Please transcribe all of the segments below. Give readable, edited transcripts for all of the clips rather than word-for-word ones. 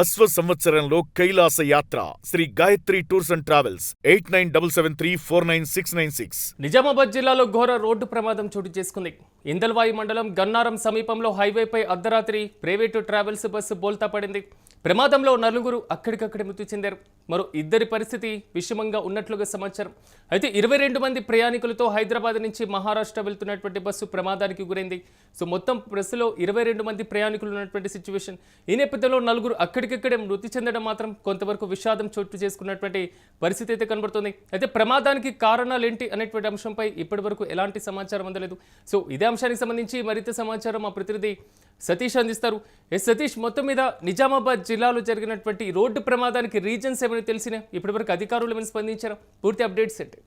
అశ్వ సంవత్సరంలో కైలాస యాత్ర Shri Gayatri tours and travels 8977349696. Nizamabad జిల్లాలో ఘోర రోడ్డు ప్రమాదం చోటు చేసుకుంది. ఇందల్వాయి మండలం గన్నారం సమీపంలో హైవేపై అర్ధరాత్రి ప్రైవేటు ట్రావెల్స్ బస్సు బోల్తా పడింది. ప్రమాదంలో నలుగురు అక్కడికక్కడే మృతి చెందారు. మరో ఇద్దరి పరిస్థితి విషమంగా ఉన్నట్లుగా సమాచారం. అయితే 22 మంది ప్రయాణికులతో హైదరాబాద్ నుంచి మహారాష్ట్ర వెళ్తున్నటువంటి బస్సు ప్రమాదానికి గురైంది. సో మొత్తం బస్సులో 22 మంది ప్రయాణికులు ఉన్నటువంటి సిచ్యువేషన్. ఈ నేపథ్యంలో నలుగురు అక్కడికక్కడే మృతి చెందడం మాత్రం కొంతవరకు విషాదం చోటు చేసుకున్నటువంటి పరిస్థితి అయితే కనబడుతుంది. అయితే ప్రమాదానికి కారణాలు ఏంటి అనేటువంటి అంశంపై ఇప్పటివరకు ఎలాంటి సమాచారం అందలేదు. సో ఇదే అంశానికి సంబంధించి మరింత సమాచారం మా ప్రతినిధి సతీష్ అందిస్తారు. సతీష్, మొత్తం మీద నిజామాబాద్ జిల్లాలో జరిగినటువంటి రోడ్డు ప్రమాదానికి రీజన్స్ ఏమైనా తెలిసినా ఇప్పటివరకు అధికారులు ఏమైనా స్పందించారా? పూర్తి అప్డేట్స్ ఏంటి?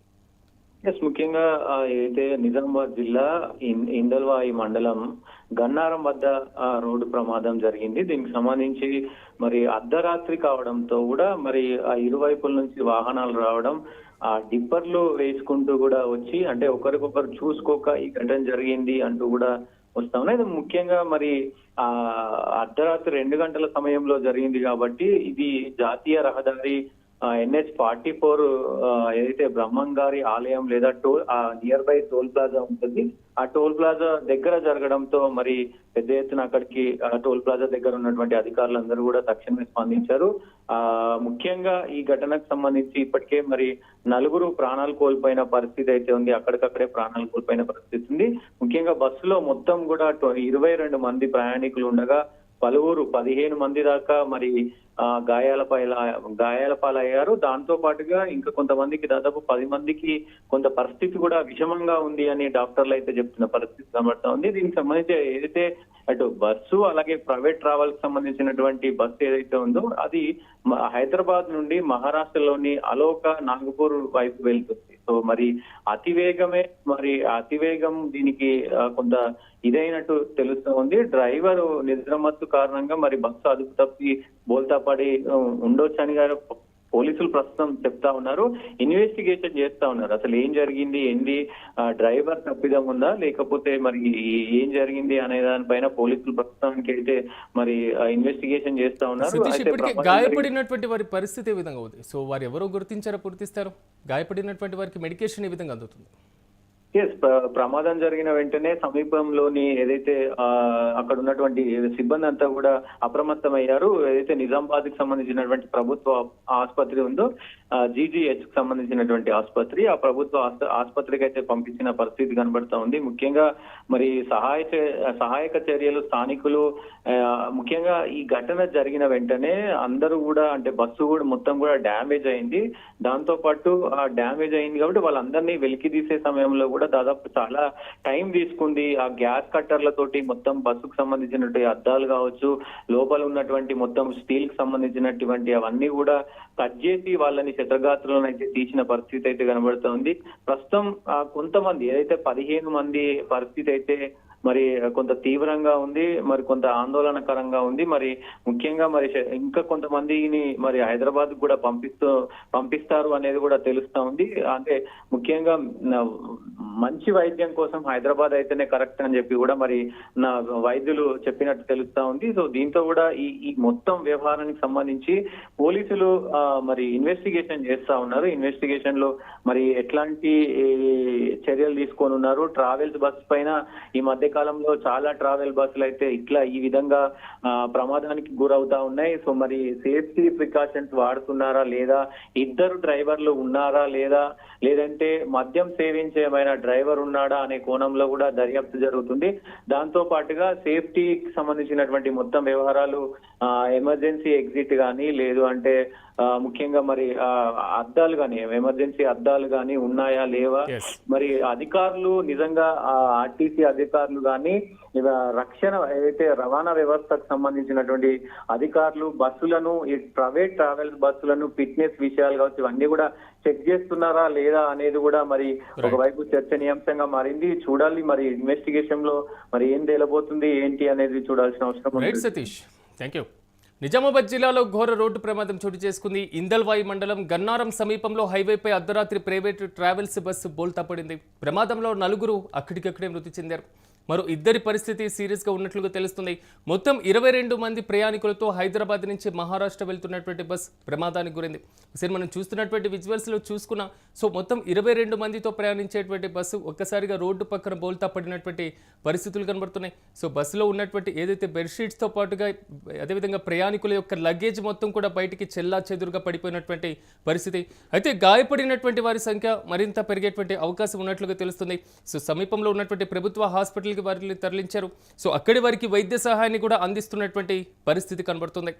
ముఖ్యంగా అయితే నిజామాబాద్ జిల్లా ఇందల్వాయి మండలం గన్నారం వద్ద రోడ్డు ప్రమాదం జరిగింది. దీనికి సంబంధించి మరి అర్ధరాత్రి కావడంతో కూడా మరి ఆ ఇరువైపుల నుంచి వాహనాలు రావడం, ఆ డిప్పర్లు వేసుకుంటూ కూడా వచ్చి అంటే ఒకరికొకరు చూసుకోక ఈ ఘటన జరిగింది అంటూ కూడా వస్తా ఉన్నాయి. ముఖ్యంగా మరి ఆ అర్ధరాత్రి 2 గంటల సమయంలో జరిగింది కాబట్టి ఇది జాతీయ రహదారి NH-44 ఏదైతే బ్రహ్మంగారి ఆలయం లేదా నియర్ బై టోల్ ప్లాజా ఉంటుంది. ఆ టోల్ ప్లాజా దగ్గర జరగడంతో మరి పెద్ద ఎత్తున అక్కడికి టోల్ ప్లాజా దగ్గర ఉన్నటువంటి అధికారులందరూ కూడా తక్షణమే స్పందించారు. ముఖ్యంగా ఈ ఘటనకు సంబంధించి ఇప్పటికే మరి నలుగురు ప్రాణాలు కోల్పోయిన పరిస్థితి అయితే ఉంది. అక్కడికక్కడే ప్రాణాలు కోల్పోయిన పరిస్థితి ఉంది. ముఖ్యంగా బస్సులో మొత్తం కూడా 22 మంది ప్రయాణికులు ఉండగా పలువురు 15 మంది దాకా మరి గాయాల పాలయ్యారు. దాంతో పాటుగా ఇంకా కొంతమందికి దాదాపు 10 మందికి కొంత పరిస్థితి కూడా విషమంగా ఉంది అని డాక్టర్లు అయితే చెప్తున్న పరిస్థితి కనబడతా ఉంది. దీనికి సంబంధించి ఏదైతే అటు బస్సు అలాగే ప్రైవేట్ ట్రావెల్ కి సంబంధించినటువంటి బస్సు ఏదైతే ఉందో అది హైదరాబాద్ నుండి మహారాష్ట్రలోని అలోక నాగపూర్ వైపు వెళ్తుంది. సో మరి అతివేగం దీనికి కొంత ఇదైనట్టు తెలుస్తూ ఉంది. డ్రైవర్ నిద్రమత్తు కారణంగా మరి బస్సు అదుపు తప్పి బోల్తా పడి ఉండొచ్చు అని పోలీసులు ప్రస్తుతం చెప్తా ఉన్నారు. ఇన్వెస్టిగేషన్ చేస్తా ఉన్నారు. అసలు ఏం జరిగింది, ఏంది, డ్రైవర్ తప్పిదం ఉందా లేకపోతే మరి ఏం జరిగింది అనే దానిపైన పోలీసులు ప్రస్తుతానికి అయితే మరి ఇన్వెస్టిగేషన్ చేస్తా ఉన్నారు. గాయపడినటువంటి వారి పరిస్థితి ఏ విధంగా ఉంది? సో వారు ఎవరో గుర్తించారో గుర్తిస్తారు? గాయపడినటువంటి వారికి మెడికేషన్ ఏ విధంగా అందుతుంది? ప్రమాదం జరిగిన వెంటనే సమీపంలోని ఏదైతే అక్కడ ఉన్నటువంటి సిబ్బంది అంతా కూడా అప్రమత్తమయ్యారు. ఏదైతే నిజామాబాద్ కి సంబంధించినటువంటి ప్రభుత్వ ఆసుపత్రి ఉందో GGH కి సంబంధించినటువంటి ఆసుపత్రి, ఆ ప్రభుత్వ ఆసుపత్రికి అయితే పంపించిన పరిస్థితి కనబడతా ఉంది. ముఖ్యంగా మరి సహాయక చర్యలు స్థానికులు ముఖ్యంగా ఈ ఘటన జరిగిన వెంటనే అందరూ కూడా అంటే బస్సు కూడా మొత్తం కూడా డ్యామేజ్ అయింది. దాంతో పాటు ఆ డ్యామేజ్ అయింది కాబట్టి వాళ్ళందరినీ వెలికి తీసే సమయంలో కూడా దాదాపు చాలా టైం తీసుకుంది. ఆ గ్యాస్ కట్టర్లతోటి మొత్తం బస్సుకు సంబంధించినటువంటి అద్దాలు కావచ్చు, లోపల ఉన్నటువంటి మొత్తం స్టీల్ కి సంబంధించినటువంటి అవన్నీ కూడా కట్ చేసి వాళ్ళని శతగాత్రులను అయితే తీసిన పరిస్థితి అయితే కనబడుతూ ఉంది. ప్రస్తుతం కొంతమంది ఏదైతే 15 మంది పరిస్థితి అయితే మరి కొంత తీవ్రంగా ఉంది, మరి కొంత ఆందోళనకరంగా ఉంది. మరి ముఖ్యంగా మరి ఇంకా కొంతమందిని మరి హైదరాబాద్ కూడా పంపిస్తారు అనేది కూడా తెలుస్తా ఉంది. అంటే ముఖ్యంగా మంచి వైద్యం కోసం హైదరాబాద్ అయితేనే కరెక్ట్ అని చెప్పి కూడా మరి నా వైద్యులు చెప్పినట్టు తెలుస్తా ఉంది. సో దీంతో కూడా ఈ మొత్తం వ్యవహారానికి సంబంధించి పోలీసులు మరి ఇన్వెస్టిగేషన్ చేస్తా ఉన్నారు. ఇన్వెస్టిగేషన్ లో మరి ఎట్లాంటి చర్యలు తీసుకొని ఉన్నారు. ట్రావెల్స్ బస్ పైన ఈ మధ్య కాలంలో చాలా ట్రావెల్ బస్సులు అయితే ఈ విధంగా ప్రమాదానికి గురవుతా ఉన్నాయి. సో మరి సేఫ్టీ ప్రికాషన్స్ వాడుతున్నారా లేదా, ఇద్దరు డ్రైవర్లు ఉన్నారా లేదా, లేదంటే మద్యం సేవించే ఏమైనా డ్రైవర్ ఉన్నాడా అనే కోణంలో కూడా దర్యాప్తు జరుగుతుంది. దాంతో పాటుగా సేఫ్టీకి సంబంధించినటువంటి మొత్తం వ్యవహారాలు, ఎమర్జెన్సీ ఎగ్జిట్ కానీ లేదు అంటే ముఖ్యంగా మరి అద్దాలు కానీ ఎమర్జెన్సీ అద్దాలు కానీ ఉన్నాయా లేవా, మరి అధికారులు నిజంగా RTC అధికారులు కానీ రక్షణ ఏదైతే రవాణా వ్యవస్థకు సంబంధించినటువంటి అధికారులు బస్సులను ఈ ప్రైవేట్ ట్రావెల్స్ బస్సులను ఫిట్నెస్ విషయాలు కావచ్చు ఇవన్నీ కూడా చెక్ చేస్తున్నారా లేదా అనేది కూడా మరి ఒకవైపు చర్చనీయాంశంగా మారింది. చూడాలి మరి ఇన్వెస్టిగేషన్ లో మరి ఏం తేలబోతుంది ఏంటి అనేది చూడాల్సిన అవసరం ఉంది. సతీష్, థాంక్యూ. నిజామాబాద్ జిల్లాలో ఘోర రోడ్డు ప్రమాదం చోటు చేసుకుంది. ఇందల్వాయి మండలం గన్నారం సమీపంలో హైవేపై అర్ధరాత్రి ప్రైవేటు ట్రావెల్స్ బస్సు బోల్తా పడింది. ప్రమాదంలో నలుగురు అక్కడికక్కడే మృతి చెందారు. మరో ఇద్దరి పరిస్థితి సీరియస్గా ఉన్నట్లుగా తెలుస్తుంది. మొత్తం 22 మంది ప్రయాణికులతో హైదరాబాద్ నుంచి మహారాష్ట్ర వెళ్తున్నటువంటి బస్ ప్రమాదానికి గురైంది. సరే, మనం చూస్తున్నటువంటి విజువల్స్లో చూసుకున్నా మొత్తం 22 మందితో ప్రయాణించేటువంటి బస్సు ఒక్కసారిగా రోడ్డు పక్కన బోల్తా పడినటువంటి పరిస్థితులు కనబడుతున్నాయి. బస్సులో ఉన్నటువంటి ఏదైతే బెడ్షీట్స్తో పాటుగా అదేవిధంగా ప్రయాణికుల యొక్క లగేజ్ మొత్తం కూడా బయటికి చెల్లా చెదురుగా పడిపోయినటువంటి పరిస్థితి. అయితే గాయపడినటువంటి వారి సంఖ్య మరింత పెరిగేటువంటి అవకాశం ఉన్నట్లుగా తెలుస్తుంది. సమీపంలో ఉన్నటువంటి ప్రభుత్వ హాస్పిటల్కి వారిని తరలించారు. అక్కడి వారికి వైద్య సహాయాన్ని కూడా అందిస్తున్నటువంటి పరిస్థితి కనబడుతుంది.